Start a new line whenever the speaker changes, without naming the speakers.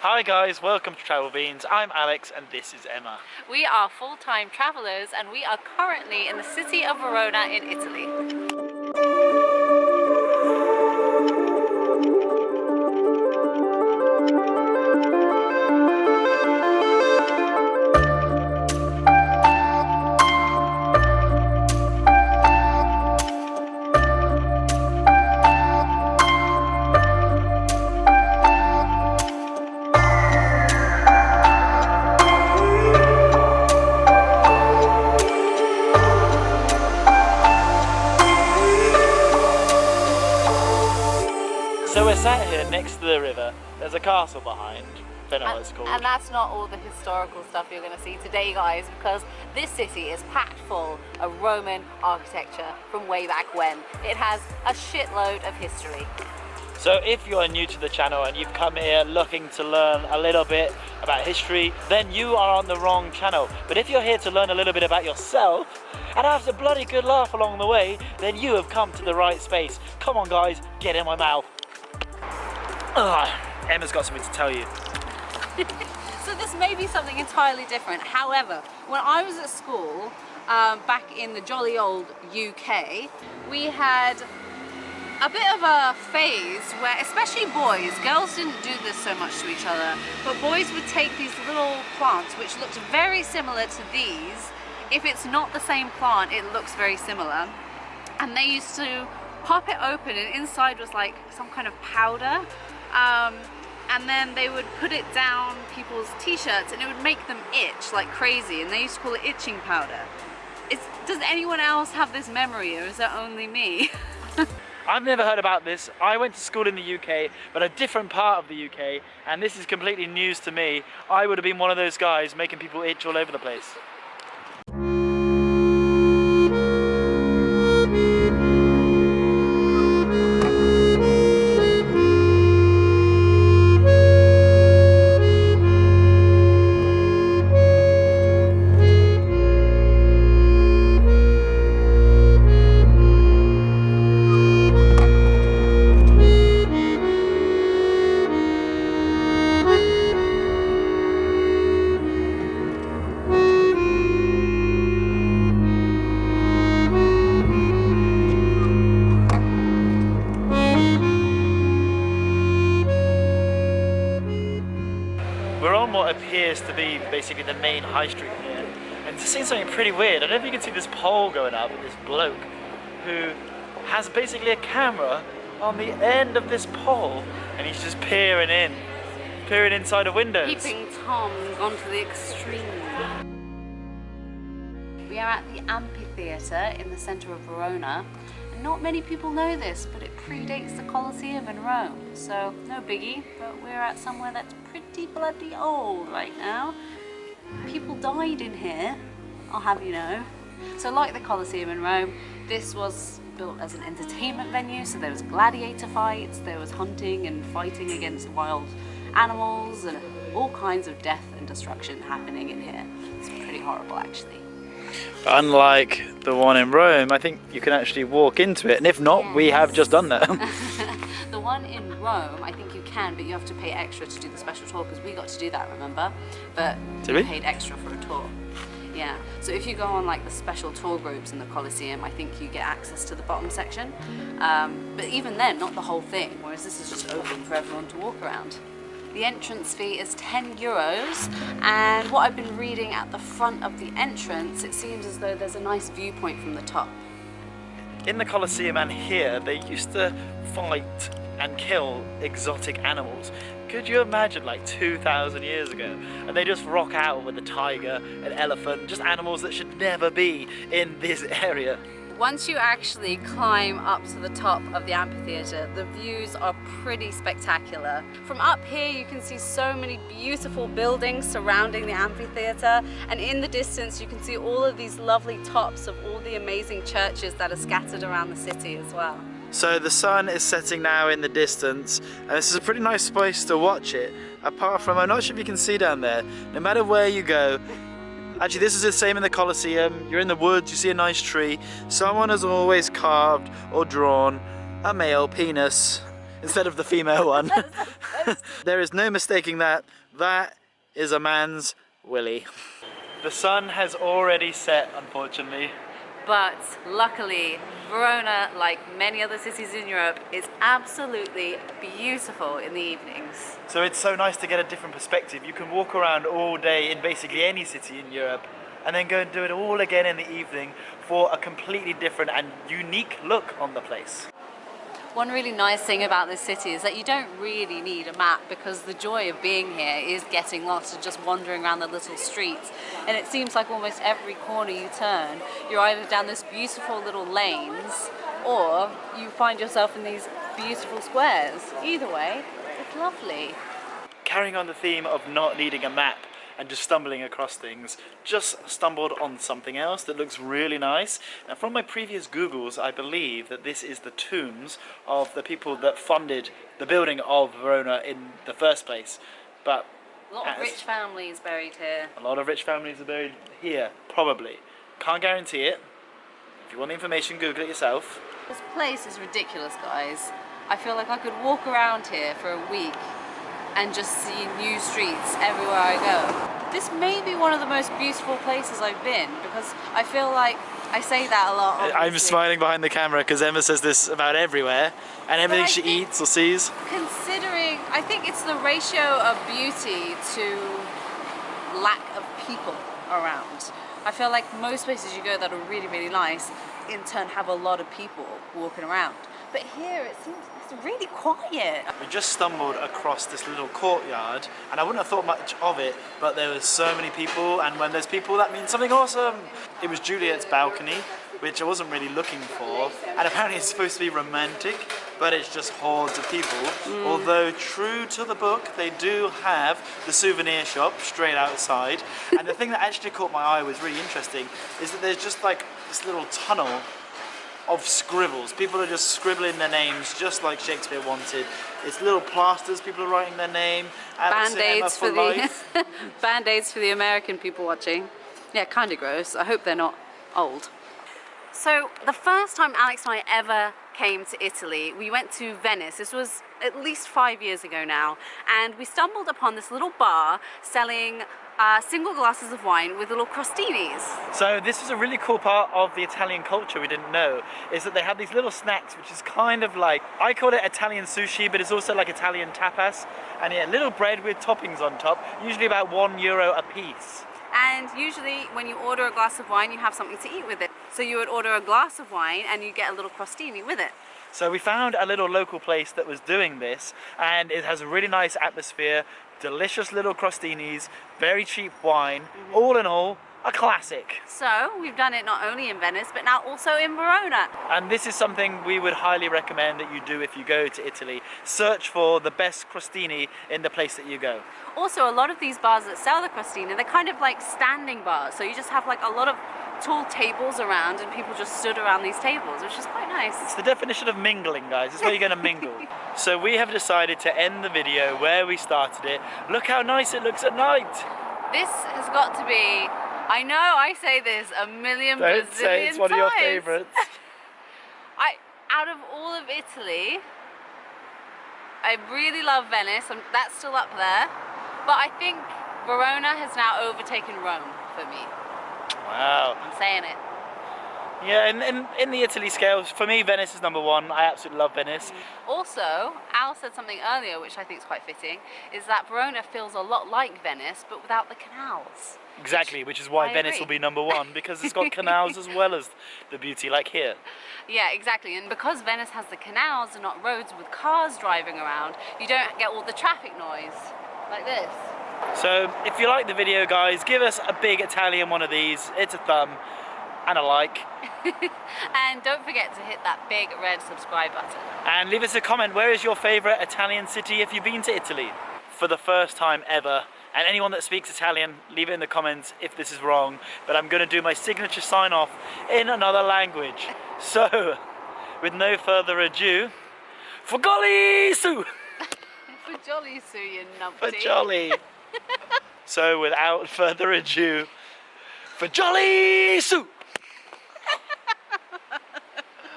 Hi guys, welcome to Travel Beans. I'm Alex and this is Emma.
We are full-time travellers and we are currently in the city of Verona in Italy.
So we're sat here next to the river. There's a castle behind. Don't know what it's called.
And that's not all the historical stuff you're going to see today, guys, because this city is packed full of Roman architecture from way back when. It has a shitload of history.
So if you're new to the channel and you've come here looking to learn a little bit about history, then you are on the wrong channel. But if you're here to learn a little bit about yourself and have a bloody good laugh along the way, then you have come to the right space. Come on guys, get in my mouth. Emma's got something to tell you.
So this may be something entirely different. However, when I was at school, back in the jolly old UK, we had a bit of a phase where, especially boys, girls didn't do this so much to each other, but boys would take these little plants which looked very similar to these. If it's not the same plant, it looks very similar. And they used to pop it open and inside was like some kind of powder. And then they would put it down people's t-shirts and it would make them itch like crazy, and they used to call it itching powder. Does anyone else have this memory, or is it only me?
I've never heard about this. I went to school in the UK, but a different part of the UK, and this is completely news to me. I would have been one of those guys making people itch all over the place. We're on what appears to be basically the main high street here, and to see something pretty weird. I don't know if you can see this pole going up with this bloke who has basically a camera on the end of this pole, and he's just peering inside of windows.
Keeping Tom gone to the extreme. We are at the amphitheatre in the centre of Verona. Not many people know this, but it predates the Colosseum in Rome, so no biggie, but we're at somewhere that's pretty bloody old right now. People died in here, I'll have you know. So like the Colosseum in Rome, this was built as an entertainment venue, so there was gladiator fights, there was hunting and fighting against wild animals, and all kinds of death and destruction happening in here. It's pretty horrible actually.
Unlike the one in Rome, I think you can actually walk into it, and if not, yes. We have just done that.
The one in Rome, I think you can, but you have to pay extra to do the special tour, because we got to do that, remember? But we paid extra for a tour. Yeah, so if you go on like the special tour groups in the Colosseum, I think you get access to the bottom section. But even then, not the whole thing, whereas this is just open for everyone to walk around. The entrance fee is €10, and what I've been reading at the front of the entrance, it seems as though there's a nice viewpoint from the top.
In the Colosseum and here, they used to fight and kill exotic animals. Could you imagine like 2,000 years ago? And they just rock out with a tiger, an elephant, just animals that should never be in this area.
Once you actually climb up to the top of the amphitheatre, the views are pretty spectacular. From up here you can see so many beautiful buildings surrounding the amphitheatre, and in the distance you can see all of these lovely tops of all the amazing churches that are scattered around the city as well.
So the sun is setting now in the distance, and this is a pretty nice place to watch it. Apart from, I'm not sure if you can see down there, no matter where you go, actually this is the same in the Colosseum, you're in the woods, you see a nice tree, someone has always carved or drawn a male penis instead of the female one. There is no mistaking that. That is a man's willy. The sun has already set, unfortunately.
But luckily, Verona, like many other cities in Europe, is absolutely beautiful in the evenings.
So it's so nice to get a different perspective. You can walk around all day in basically any city in Europe and then go and do it all again in the evening for a completely different and unique look on the place.
One really nice thing about this city is that you don't really need a map, because the joy of being here is getting lost and just wandering around the little streets. And it seems like almost every corner you turn, you're either down this beautiful little lanes or you find yourself in these beautiful squares. Either way, it's lovely.
Carrying on the theme of not needing a map and just stumbling across things, just stumbled on something else that looks really nice. And from my previous Googles, I believe that this is the tombs of the people that funded the building of Verona in the first place. But
a lot of rich families buried here.
A lot of rich families are buried here, probably. Can't guarantee it. If you want the information, Google it yourself.
This place is ridiculous, guys. I feel like I could walk around here for a week and just see new streets everywhere I go. This may be one of the most beautiful places I've been, because I feel like I say that a lot. Obviously.
I'm smiling behind the camera because Emma says this about everywhere and everything she eats or sees.
Considering, I think it's the ratio of beauty to lack of people around. I feel like most places you go that are really, really nice, in turn have a lot of people walking around. But here it seems it's really quiet.
We just stumbled across this little courtyard and I wouldn't have thought much of it, but there were so many people, and when there's people that means something awesome. It was Juliet's balcony, which I wasn't really looking for, and apparently it's supposed to be romantic, but it's just hordes of people. Although true to the book, they do have the souvenir shop straight outside. And the thing that actually caught my eye was really interesting is that there's just like this little tunnel of scribbles. People are just scribbling their names just like Shakespeare wanted. It's little plasters, people are writing their name.
Band-aids for the Band-aids for the American people watching. Yeah, kind of gross. I hope they're not old. So the first time Alex and I ever came to Italy, we went to Venice. This was at least 5 years ago now, and we stumbled upon this little bar selling single glasses of wine with little crostinis.
So this was a really cool part of the Italian culture we didn't know, is that they have these little snacks which is kind of like, I call it Italian sushi, but it's also like Italian tapas, and yeah, little bread with toppings on top, usually about €1 a piece.
And usually when you order a glass of wine, you have something to eat with it. So you would order a glass of wine and you get a little crostini with it.
So we found a little local place that was doing this, and it has a really nice atmosphere, delicious little crostinis, very cheap wine, all in all, a classic.
So we've done it not only in Venice, but now also in Verona.
And this is something we would highly recommend that you do if you go to Italy. Search for the best crostini in the place that you go.
Also, a lot of these bars that sell the crostini, they're kind of like standing bars. So you just have like a lot of tall tables around and people just stood around these tables, which is quite nice.
It's the definition of mingling, guys. It's where you're going to mingle. So we have decided to end the video where we started it. Look how nice it looks at night.
This has got to be, I know I say this a million bazillion times.
Don't say it's one of your favourites.
Out of all of Italy, I really love Venice. That's still up there. But I think Verona has now overtaken Rome for me.
Wow.
I'm saying it.
Yeah, in the Italy scale, for me, Venice is number one. I absolutely love Venice.
Also, Al said something earlier, which I think is quite fitting, is that Verona feels a lot like Venice, but without the canals.
Exactly, which is why Venice will be number one, because it's got canals as well as the beauty, like here.
Yeah, exactly. And because Venice has the canals and not roads with cars driving around, you don't get all the traffic noise like this.
So, if you like the video, guys, give us a big Italian one of these. It's a thumb and a like.
And don't forget to hit that big red subscribe button.
And leave us a comment, where is your favourite Italian city if you've been to Italy? For the first time ever. And anyone that speaks Italian, leave it in the comments if this is wrong. But I'm going to do my signature sign off in another language. So, with no further ado, for golly Sue!
For jolly Sue, you numpty.
For jolly. So without further ado, for jolly Sue!